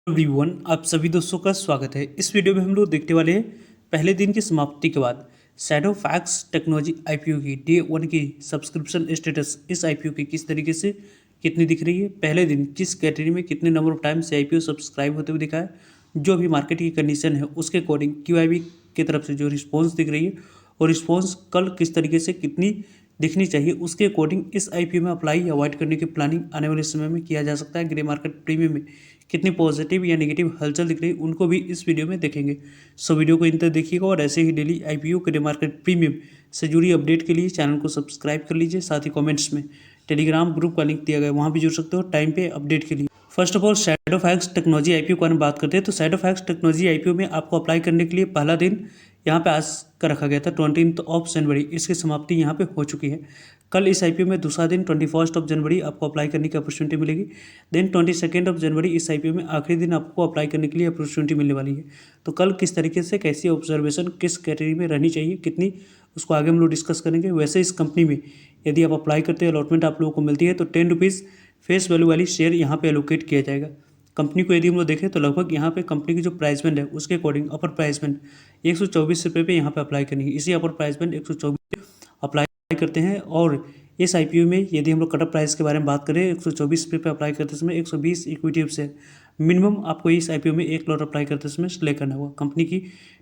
Everyone, आप सभी दोस्तों का स्वागत है। इस वीडियो में हम लोग देखने वाले हैं पहले दिन की समाप्ति के बाद शैडोफैक्स टेक्नोलॉजी आईपीओ की डे 1 की सब्सक्रिप्शन स्टेटस इस आईपीओ की किस तरीके से कितनी दिख रही है, पहले दिन किस कैटेगरी में कितने नंबर ऑफ टाइम से आईपीओ सब्सक्राइब होते हुए दिखा है, जो अभी मार्केट की कंडीशन है उसके अकॉर्डिंग क्यूआईबी की तरफ से जो रिस्पॉन्स दिख रही है और रिस्पॉन्स कल किस तरीके से कितनी दिखनी चाहिए उसके अकॉर्डिंग इस आईपीओ में अप्लाई या अवॉइड करने की प्लानिंग आने वाले समय में किया जा सकता है। ग्रे मार्केट प्रीमियम में कितनी पॉजिटिव या नेगेटिव हलचल दिख रही है उनको भी इस वीडियो में देखेंगे। सो वीडियो को इंतजार देखिएगा और ऐसे ही daily IPO grey market premium से जुड़ी अपडेट के लिए चैनल को सब्सक्राइब कर लीजिए। साथ ही कमेंट्स में टेलीग्राम ग्रुप का लिंक दिया गया है, वहाँ भी जुड़ सकते हो टाइम पे अपडेट के लिए। First of all Shadowfax technology IPO का हम बात करते हैं तो शैडोफैक्स टेक्नोलॉजी आईपीओ में आपको अप्लाई करने के लिए पहला दिन यहाँ पे आज का रखा गया था 20 जनवरी। इसकी समाप्ति यहाँ पे हो चुकी है। कल इस आईपीओ में दूसरा दिन 21 जनवरी आपको अप्लाई करने की अपॉर्चुनिटी मिलेगी। देन 22 जनवरी इस आईपीओ में आखिरी दिन आपको अप्लाई करने के लिए अपॉर्चुनिटी मिलने वाली है। तो कल किस तरीके से कैसी ऑब्जर्वेशन किस कैटेगरी में रहनी चाहिए कितनी, उसको आगे हम लोग डिस्कस करेंगे। वैसे इस कंपनी में यदि आप अप्लाई करते हैं अलॉटमेंट आप लोगों को मिलती है तो 10 रुपीज़ फेस वैल्यू वाली शेयर यहाँ पे एलोकेट किया जाएगा। कंपनी को यदि हम लोग देखें तो लगभग यहाँ पे कंपनी की जो प्राइस बैंड है उसके अकॉर्डिंग अपर प्राइस बैंड 124 रुपये पे यहाँ पे अप्लाई करनी है। इसी अपर प्राइस बैंड 124 अप्लाई करते हैं। और इस आईपीओ में यदि हम लोग कटअप प्राइस के बारे में बात करें 124 रुपये पे अप्लाई करते समय 120 इक्विटी से मिनिमम आपको इस आईपीओ में 1 लॉट अप्लाई करते समय सेलेक्ट करना होगा। कंपनी की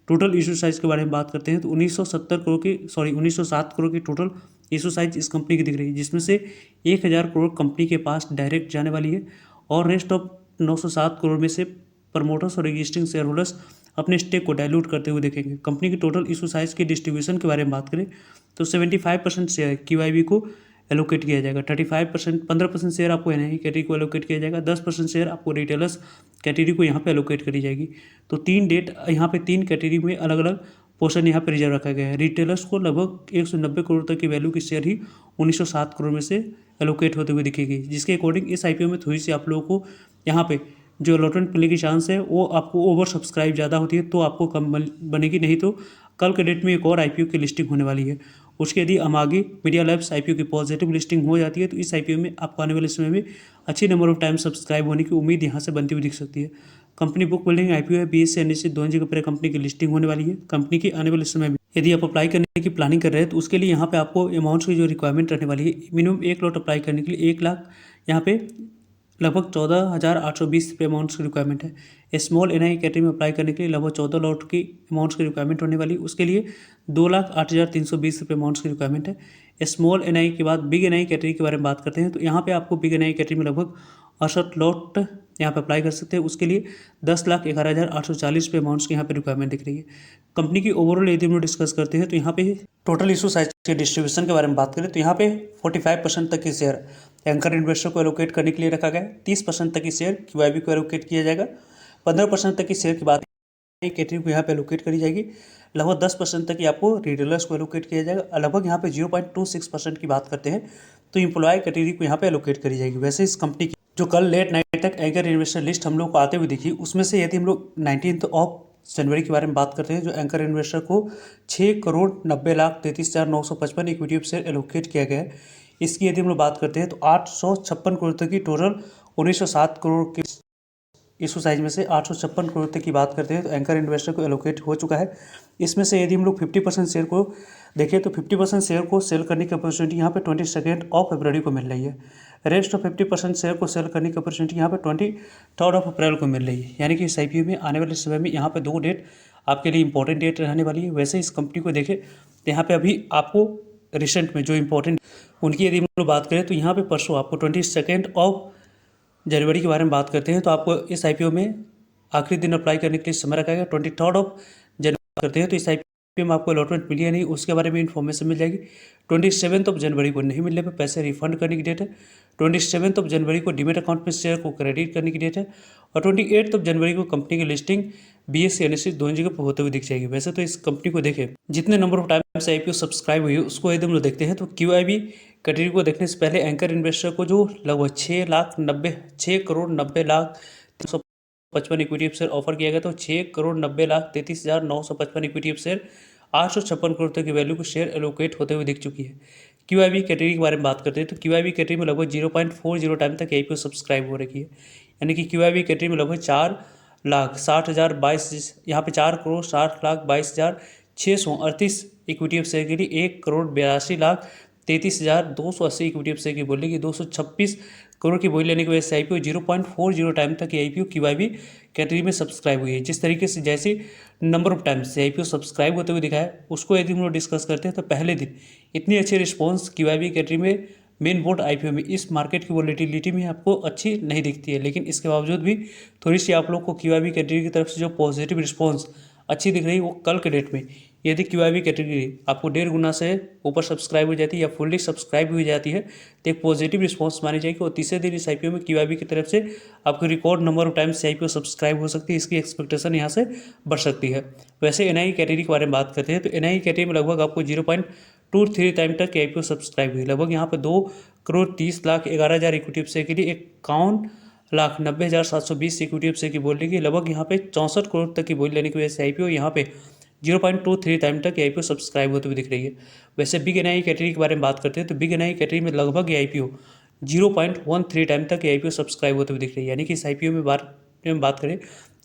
टोटल इशू साइज के बारे में बात करते हैं तो 1907 करोड़ की टोटल इशू साइज इस कंपनी की दिख रही है, जिसमें से 1000 करोड़ कंपनी के पास डायरेक्ट जाने वाली है और रेस्ट ऑफ 907 करोड़ में से प्रमोटर्स और एग्जिस्टिंग शेयर होल्डर्स अपने स्टेक को डाइल्यूट करते हुए देखेंगे। कंपनी की टोटल इशू साइज की डिस्ट्रीब्यूशन के बारे में बात करें तो 75% शेयर क्यूआईबी को एलोकेट किया जाएगा, 15% शेयर आपको एनआई कैटेगरी को एलोकेट किया जाएगा, 10% शेयर आपको रिटेलर्स कैटेगरी को यहाँ पे एलोकेट करी जाएगी। तो 3 डेट यहाँ पे 3 कैटेगरी में अलग अलग पोर्शन यहाँ पे रिजर्व रखा गया है। रिटेलर्स को लगभग 190 करोड़ तक की वैल्यू की शेयर ही 1907 करोड़ में से एलोकेट होते हुए दिखेगी, जिसके अकॉर्डिंग इस आईपीओ में थोड़ी सी आप लोगों को यहाँ पे जो अलॉटमेंट मिलने की चांस है वो आपको ओवर सब्सक्राइब ज़्यादा होती है तो आपको कम बनेगी, नहीं तो कल के डेट में एक और आईपीओ की लिस्टिंग होने वाली है। उसके यदि हम आगे मीडिया लैब्स आईपीओ की पॉजिटिव लिस्टिंग हो जाती है तो इस आईपीओ में आपको आने वाले समय में अच्छी नंबर ऑफ टाइम सब्सक्राइब होने की उम्मीद यहाँ से बनती हुई दिख सकती है। कंपनी बुक बिल्डिंग आईपीओ है, बीएससी एनएससी दोनों जगह पर कंपनी की लिस्टिंग होने वाली है। कंपनी की आने वाले समय में यदि आप अप्लाई करने की प्लानिंग कर रहे हैं तो उसके लिए यहाँ पे आपको अमाउंट्स की जो रिक्वायरमेंट रहने वाली है, मिनिमम 1 लॉट अप्लाई करने के लिए 1 लाख यहाँ पे लगभग 14,820 रुपये अमाउंट्स की रिक्वायरमेंट है। स्मॉल एनआई कैटेगरी में अप्लाई करने के लिए लगभग 14 लॉट की अमाउंट्स की रिक्वायरमेंट होने वाली, उसके लिए 2,08,320 रुपये अमाउंट्स की रिक्वायरमेंट है। स्मॉल एनआई के बाद बिग एनआई कैटेगरी के बारे में बात करते हैं तो यहाँ पे आपको बिग एनआई कैटेगरी में लगभग 68 लॉट यहाँ पे अप्लाई कर सकते हैं। उसके लिए 10,11,840 रुपये अमाउंट्स की यहाँ पे रिक्वायरमेंट दिख रही है। कंपनी की ओवरऑल यदि हम लोग डिस्कस करते हैं तो यहाँ पे टोटल इशू साइज के डिस्ट्रीब्यूशन के बारे में बात करें तो यहाँ पे 45% तक की शेयर एंकर इन्वेस्टर को एलोकेट करने के लिए रखा गया है, 30% तक की शेयर क्यूआईबी को एलोकेट किया जाएगा, 15% तक की शेयर की बात कैटेगरी को यहाँ पे एलोकेट करी जाएगी, लगभग 10% तक की आपको रिटेलर्स को एलोकेट किया जाएगा, लगभग यहाँ पे 0.26% की बात करते हैं तो एम्प्लॉय कैटेगरी को यहाँ पे एलोकेट करी जाएगी। वैसे इस कंपनी की जो कल लेट नाइट तक एंकर इन्वेस्टर लिस्ट हम लोग को आते हुए दिखी, उसमें से यदि हम लोग 19 जनवरी के बारे में बात करते हैं जो एंकर इन्वेस्टर को 6,90,33,955 इक्विटी शेयर एलोकेट किया गया है, इसकी यदि हम लोग बात करते हैं तो 856 करोड़ तक की टोटल 1907 करोड़ के इशू साइज में से 856 करोड़ तक की बात करते हैं तो एंकर इन्वेस्टर को एलोकेट हो चुका है। इसमें से यदि हम लोग 50% शेयर को देखें तो 50% शेयर को सेल करने की अपॉर्चुनिटी यहाँ पे 22 फरवरी को मिल रही है। रेस्ट ऑफ 50% शेयर को सेल करने की अपॉर्चुनिटी यहाँ पे 23 अप्रैल को मिल रही है। यानी कि इस आईपीओ में आने वाले समय में यहाँ पे 2 डेट आपके लिए इंपॉर्टेंट डेट रहने वाली है। वैसे इस कंपनी को देखें तो यहाँ पे अभी आपको रिसेंट में जो इंपॉर्टेंट उनकी यदि हम लोग बात करें तो यहाँ पे परसों आपको 22 जनवरी के बारे में बात करते हैं तो आपको इस आईपीओ में आखिरी दिन अप्लाई करने के लिए समय रखा गया। 23 जनवरी करते हैं तो इस आईपीओ में आपको अलॉटमेंट मिली है नहीं, उसके बारे में इन्फॉर्मेशन मिल जाएगी। 27 जनवरी को नहीं मिलने पर पैसे रिफंड करने की डेट है। 27 जनवरी को डीमेट अकाउंट में शेयर को क्रेडिट करने की डेट है और 28 जनवरी को कंपनी की लिस्टिंग बीएससी एनएससी दोनों जगह पर होते हुए दिख जाएगी। वैसे तो इस कंपनी को देखें जितने नंबर ऑफ टाइम से आईपीओ सब्सक्राइब हुई है उसको यदि हम लोग देखते हैं तो क्यूआईबी कैटेगरी को देखने से पहले एंकर इन्वेस्टर को जो लगभग 6,90,355 इक्विटी शेयर ऑफर किया गया तो 6,90,33,955 इक्विटी शेयर 856 करोड़ तक की वैल्यू को शेयर एलोकेट होते हुए दिख चुकी है। क्यूआईबी कैटेगरी के बारे में बात करते हैं तो क्यूआईबी कैटेगरी में लगभग 0.40 टाइम तक आईपीओ सब्सक्राइब हो रखी है, यानी कि क्यूआईबी कैटेगरी में लगभग 4 60,022 यहाँ पे 4,60,22,638 इक्विटी ऑफ शेयर के लिए 1,82,33,280 इक्विटी ऑफ शेयर की बोली कि 226 करोड़ की बोली लेने की वजह से आईपीओ 0.40 टाइम तक ये आईपीओ क्यूआईबी कैटेगरी में सब्सक्राइब हुई है। जिस तरीके से जैसे नंबर ऑफ टाइम्स से आईपीओ सब्सक्राइब होते हुए दिखा है उसको यदि हम लोग डिस्कस करते हैं तो पहले दिन इतनी अच्छी रिस्पॉन्स क्यूआईबी कैटेगरी में मेन बोर्ड आईपीओ में इस मार्केट की वोलेटिलिटी में आपको अच्छी नहीं दिखती है, लेकिन इसके बावजूद भी थोड़ी सी आप लोग को क्यूआईबी कैटेगरी की तरफ से जो पॉजिटिव रिस्पॉन्स अच्छी दिख रही है वो कल के डेट में यदि क्यूआईबी कैटेगरी आपको 1.5 गुना से ऊपर सब्सक्राइब हो जाती है या फुल्ली सब्सक्राइब हो जाती है तो एक पॉजिटिव रिस्पॉन्स मानी जाएगी और तीसरे दिन इस आईपीओ में क्यूआईबी की तरफ से आपको रिकॉर्ड नंबर ऑफ टाइम्स से आईपीओ सब्सक्राइब हो सकती है, इसकी एक्सपेक्टेशन यहाँ से बढ़ सकती है। वैसे एनआई कैटेगरी के बारे में बात करते हैं तो एनआई कैटेगरी में लगभग आपको 0.23 टाइम तक की आईपीओ सब्सक्राइब हुई। लगभग यहाँ पर 2,30,11,000 इक्विटी ऑफ शेयर के लिए 51,90,720 इक्विटी ऑफ शेयर की बोल की लगभग यहाँ पे 64 करोड़ तक की बोली लेने की वजह से आईपीओ यहाँ पे 0.23 टाइम तक आईपीओ सब्सक्राइब होते हुए दिख रही है। वैसे बिग एनआई कैटेगरी के बारे में बात करते हैं तो बिग एनआई कैटेगरी में लगभग ये आईपीओ 0.13 टाइम तक आईपीओ सब्सक्राइब होते हुए दिख रही है। यानी कि इस आईपीओ में बात करें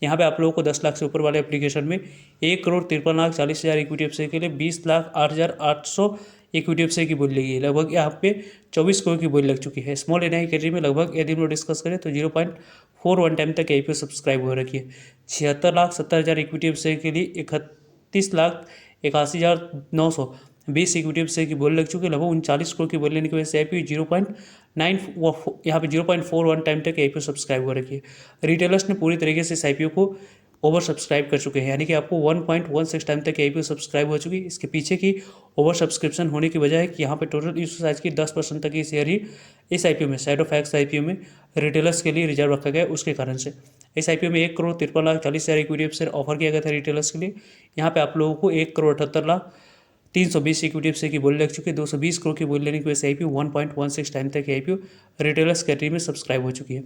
यहाँ पे आप लोगों को 10 लाख से ऊपर वाले एप्लीकेशन में 1,53,40,000 इक्विटी ऑफ शेयर के लिए 20,08,800 इक्विटी ऑफ शेयर की बोली लगी है। लगभग यहाँ पे 24 करोड़ की बोली लग चुकी है। स्मॉल एनआई कैटेगरी में लगभग यदि हम लोग डिस्कस करें तो 0.41 टाइम तक आईपीओ सब्सक्राइब हो रखी है। 76,70,000 इक्विटी ऑफ शेयर के लिए 31,81,920 इक्विटी ऑफ शेयर की बोली लग चुकी है। लगभग 39 करोड़ की बोली लेने की वजह से आईपीओ 0.9 यहाँ पे 0.41 टाइम तक आईपीओ सब्सक्राइब हो रखी है। रिटेलर्स ने पूरी तरीके से इस आईपीओ को ओवर सब्सक्राइब कर चुके हैं, यानी कि आपको 1.16 टाइम तक आईपीओ सब्सक्राइब हो चुकी है। इसके पीछे की ओवर सब्सक्रिप्शन होने की वजह है कि यहाँ पे टोटल इशू साइज की 10% तक की शेयर ही इस आईपीओ में शैडो फैक्स आईपीओ में रिटेलर्स के लिए रिजर्व रखा गया। उसके कारण से इस आईपीओ में 1,53,40,000 इक्विटी ऑफ शेयर ऑफर किया गया था रिटेलर्स के लिए। यहाँ पे आप लोगों को 1,78,03,20 इक्विटी ऑफ शेयर की बोली लग चुकी है। 220 करोड़ की बोली लेने की वजह से आईपीओ 1.16 टाइम तक आईपीओ रिटेलर्स कैटेगरी में सब्सक्राइब हो चुकी है।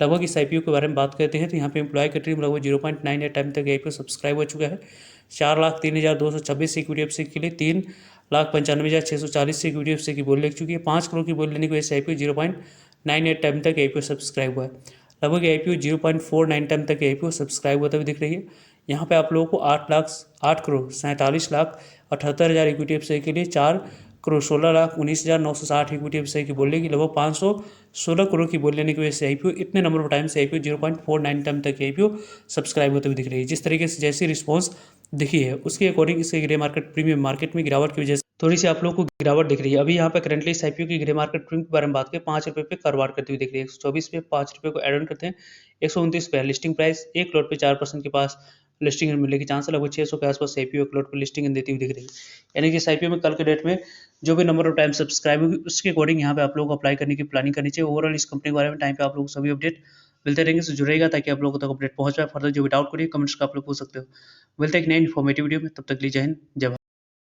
लगभग इस आईपीओ के बारे में बात करते हैं तो यहाँ पे एम्प्लॉय कैटेगरी में लगभग 0.98 टाइम तक आईपीओ सब्सक्राइब हो चुका है। 4,03,226 इक्विटी ऑफ शेयर के लिए 3,95,640 इक्विटी ऑफ शेयर की बोली लग चुकी है। 5 करोड़ की बोली लेने की वजह से आईपीओ 0.98 टाइम तक आईपीओ सब्सक्राइब हुआ है। लगभग आईपीओ 0.49 टाइम तक आईपीओ सब्सक्राइब होता हुआ दिख रही है। यहाँ पे आप लोगों को 8,47,78,000 इक्विटी ऑफ शेयर के लिए 4,16,19,960 इक्विटी ऑफ शेयर की बोल लेगी। लगभग 516 करोड़ की बोल लेने की वजह से आईपीओ इतने नंबर ऑफ टाइम से आईपीओ 0.49 टाइम तक आईपीओ सब्सक्राइब होते हुए दिख रही है। जिस तरीके से जैसी रिस्पॉन्स दिखी है उसके अकॉर्डिंग इसके ग्रे मार्केट प्रीमियम मार्केट में गिरावट की वजह से थोड़ी सी आप लोग को गिरावट दिख रही है। अभी यहाँ पे करंटली इस आईपीओ की ग्रे मार्केट प्रीमियम के बारे में बात करें 5 रुपये पे कारोबार करती हुई दिख रही है। 124 पे 5 रुपये को एड ऑन करते हैं 129 पे लिस्टिंग प्राइस 1 लॉट पे 4% के पास लिस्टिंग मिलने की चांस है। लगभग 600 के आसपास आईपीओ एक लॉट पर लिस्टिंग देती हुई दिख रही है। यानी कि इस आईपीओ में कल के डेट में जो भी नंबर ऑफ टाइम सब्सक्राइब होगी उसके अकॉर्डिंग यहाँ पे आप लोगों को अप्लाई करने की प्लानिंग करनी चाहिए। ओवरऑल इस कंपनी के बारे में टाइम पे आप लोगों को सभी अपडेट मिलते रहेंगे, तो जुड़ेगा ताकि आप लोगों तक अपडेट पहुंच पाए। फर्दर जो भी डाउट करिए कमेंट्स का आप लोग पूछ सकते हो। मिलते हैं एक नई इन्फॉर्मेटिव वीडियो में, तब तक लीजिए जय हिंद जय भारत।